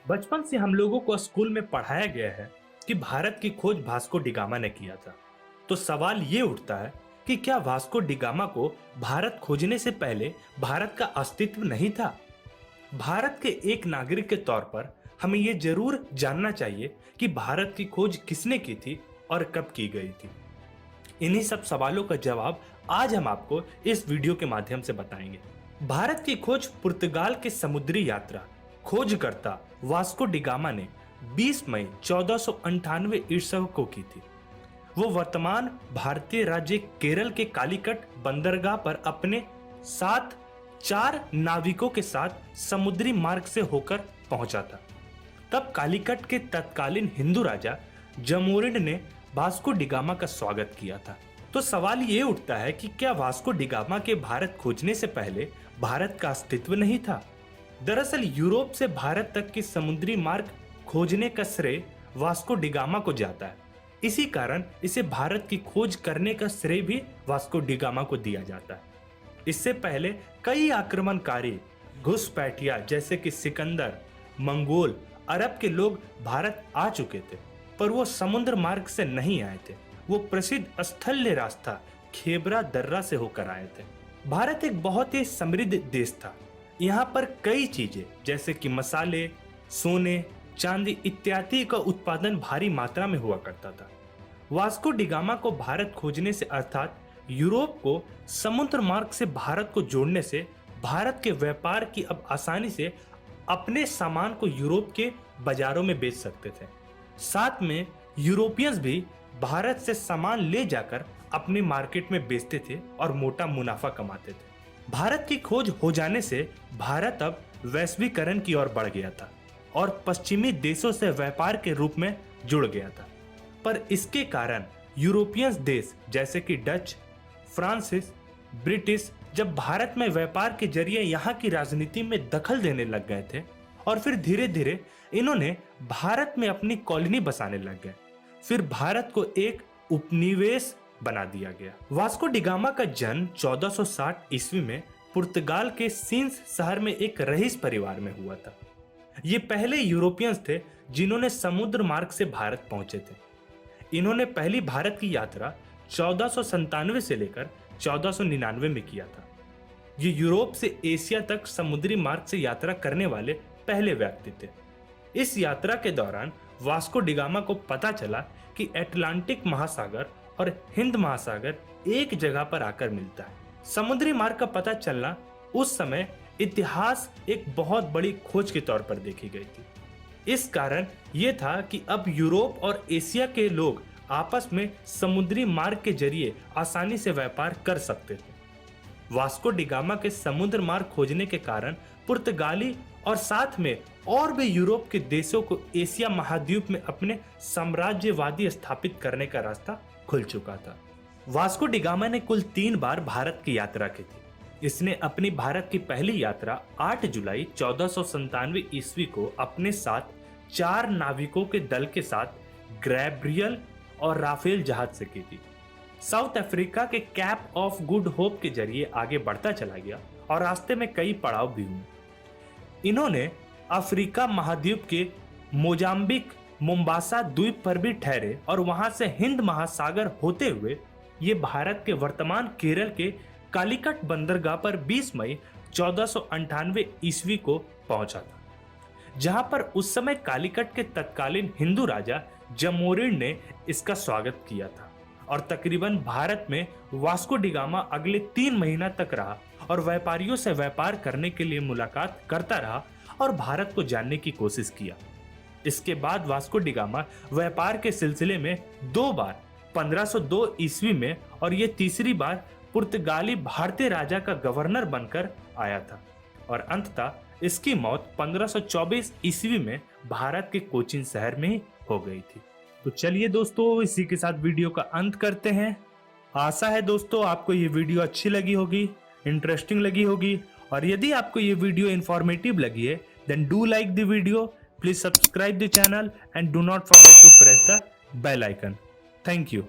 बचपन से हम लोगों को स्कूल में पढ़ाया गया है कि भारत की खोज वास्को डी गामा ने किया था। तो सवाल ये उठता है कि क्या वास्को डी गामा को भारत खोजने से पहले भारत का अस्तित्व नहीं था? भारत के एक नागरिक के तौर पर हमें ये जरूर जानना चाहिए कि भारत की खोज किसने की थी और कब की गई थी। इन्हीं सब सवालों का जवाब आज हम आपको इस वीडियो के माध्यम से बताएंगे। भारत की खोज पुर्तगाल के समुद्री यात्रा खोजकर्ता वास्को डी गामा ने 20 मई 1498 ईस्वी को की थी। वो वर्तमान भारतीय राज्य केरल के कालीकट बंदरगाह पर अपने साथ 4 नाविकों के साथ समुद्री मार्ग से होकर पहुंचा था। तब कालीकट के तत्कालीन हिंदू राजा जमोरिन ने वास्को डी गामा का स्वागत किया था। तो सवाल ये उठता है कि क्या वास्को डी गामा के भारत खोजने से पहले भारत का अस्तित्व नहीं था? दरअसल यूरोप से भारत तक की समुद्री मार्ग खोजने का श्रेय वास्को डी गामा को जाता है। इसी कारण इसे भारत की खोज करने का श्रेय भी वास्को डी गामा को दिया जाता है। इससे पहले कई आक्रमणकारी घुसपैठिया जैसे कि सिकंदर, मंगोल, अरब के लोग भारत आ चुके थे, पर वो समुद्र मार्ग से नहीं आए थे। वो प्रसिद्ध स्थल्य रास्ता खेबरा दर्रा से होकर आए थे। भारत एक बहुत ही समृद्ध देश था। यहाँ पर कई चीजें जैसे कि मसाले, सोने, चांदी इत्यादि का उत्पादन भारी मात्रा में हुआ करता था। वास्को डी गामा को भारत खोजने से अर्थात यूरोप को समुद्र मार्ग से भारत को जोड़ने से भारत के व्यापार की अब आसानी से अपने सामान को यूरोप के बाजारों में बेच सकते थे। साथ में यूरोपियंस भी भारत से सामान ले जाकर अपनी मार्केट में बेचते थे और मोटा मुनाफा कमाते थे। भारत की खोज हो जाने से भारत अब वैश्वीकरण की ओर बढ़ गया था और पश्चिमी देशों से व्यापार के रूप में जुड़ गया था। पर इसके कारण यूरोपियन देश जैसे कि डच, फ्रांसीस, ब्रिटिश जब भारत में व्यापार के जरिए यहाँ की राजनीति में दखल देने लग गए थे और फिर धीरे धीरे इन्होंने भारत में अपनी कॉलोनी बसाने लग गए। फिर भारत को एक उपनिवेश बना दिया गया। वास्को डी गामा का जन्म 1460 ईस्वी में पुर्तगाल के सिंस शहर में एक रईस परिवार में हुआ था। ये पहले यूरोपियंस थे जिन्होंने समुद्र मार्ग से भारत पहुंचे थे। इन्होंने पहली भारत की यात्रा 1497 से लेकर 1499 में किया था। ये यूरोप से एशिया तक समुद्री मार्ग से यात्रा करने वाले पहले व्यक्ति थे। इस यात्रा के दौरान वास्को डी गामा को पता चला कि अटलांटिक महासागर और हिंद महासागर एक जगह पर आकर मिलता है। समुद्री मार्ग का पता चलना उस समय इतिहास एक बहुत बड़ी खोज के तौर पर देखी गई थी। इस कारण यह था कि अब यूरोप और एशिया के लोग आपस में समुद्री मार्ग के जरिए आसानी से व्यापार कर सकते थे। वास्को डी गामा के समुद्र मार्ग खोजने के कारण पुर्तगाली और साथ में और भी यूरोप के देशों को एशिया महाद्वीप में अपने साम्राज्यवादी स्थापित करने का रास्ता खुल चुका था। वास्को डी गामा ने कुल 3 बार भारत की यात्रा की थी। इसने अपनी भारत की पहली यात्रा 8 जुलाई 1497 ईस्वी को अपने साथ 4 नाविकों के दल के साथ गैब्रियल और राफेल जहाज से की थी। साउथ अफ्रीका के कैप ऑफ गुड होप के जरिए आगे बढ़ता चला गया और रास्ते में कई पड़ाव भी हुए। इन्होंने अफ्रीका महाद्वीप के मोजाम्बिक मोम्बासा द्वीप पर भी ठहरे और वहां से हिंद महासागर होते हुए ये भारत के वर्तमान केरल के कालीकट बंदरगाह पर 20 मई 1498 ईस्वी को पहुंचा था, जहां पर उस समय कालीकट के तत्कालीन हिंदू राजा जमोरिन ने इसका स्वागत किया था। और तकरीबन भारत में वास्को डी गामा अगले 3 महीना तक रहा और व्यापारियों से व्यापार करने के लिए मुलाकात करता रहा और भारत को जानने की कोशिश किया। इसके बाद वास्को डी गामा व्यापार के सिलसिले में 2 बार 1502 ईस्वी में और ये तीसरी बार पुर्तगाली भारतीय राजा का गवर्नर बनकर आया था और अंततः इसकी मौत 1524 ईस्वी में भारत के कोचीन शहर में ही हो गई थी। तो चलिए दोस्तों, इसी के साथ वीडियो का अंत करते हैं। आशा है दोस्तों आपको ये वीडियो अच्छी लगी होगी, इंटरेस्टिंग लगी होगी, और यदि आपको ये वीडियो इंफॉर्मेटिव लगी है then do like the video, please subscribe the channel and do not forget to press the bell icon. Thank you.